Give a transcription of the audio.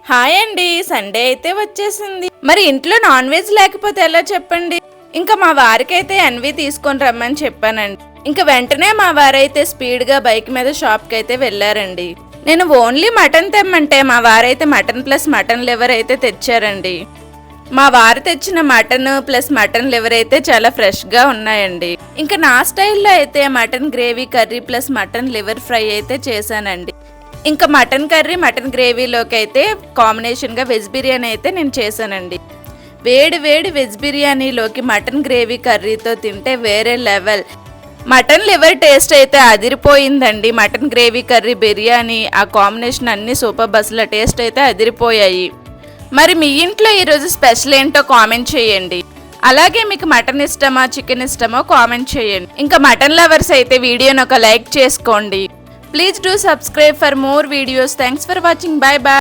Hi అండి, Sunday అయితే వచ్చేసింది. మరి ఇంట్లో నాన్ వెజ్ లేకపోతే ఎలా చెప్పండి. ఇంకా మా వారికైతే ఎన్వి తీసుకొని రమ్మని చెప్పానండి. ఇంకా వెంటనే మా వారైతే స్పీడ్గా బైక్ మీద షాప్కి అయితే వెళ్ళారండి. నేను ఓన్లీ మటన్ తెమ్మంటే మా వారైతే మటన్ ప్లస్ మటన్ లివర్ అయితే తెచ్చారండి. మా వారు తెచ్చిన మటన్ ప్లస్ మటన్ లివర్ అయితే చాలా ఫ్రెష్గా ఉన్నాయండి. ఇంకా నా స్టైల్లో అయితే mutton gravy curry plus mutton liver fry అయితే చేశానండి. ఇంకా మటన్ కర్రీ మటన్ గ్రేవీలోకి అయితే కాంబినేషన్గా వెజ్ బిర్యానీ అయితే నేను చేశానండి. వేడి వేడి వెజ్ బిర్యానీలోకి మటన్ గ్రేవీ కర్రీతో తింటే వేరే లెవెల్. మటన్ లివర్ టేస్ట్ అయితే అదిరిపోయిందండి. మటన్ గ్రేవీ కర్రీ బిర్యానీ ఆ కాంబినేషన్ అన్ని సూపర్ బస్ల టేస్ట్ అయితే అదిరిపోయాయి. మరి మీ ఇంట్లో ఈరోజు స్పెషల్ ఏంటో కామెంట్ చేయండి. అలాగే మీకు మటన్ ఇష్టమా చికెన్ ఇష్టమో కామెంట్ చేయండి. ఇంకా మటన్ లవర్స్ అయితే వీడియోని ఒక లైక్ చేసుకోండి. Please do subscribe for more videos. Thanks for watching. Bye bye.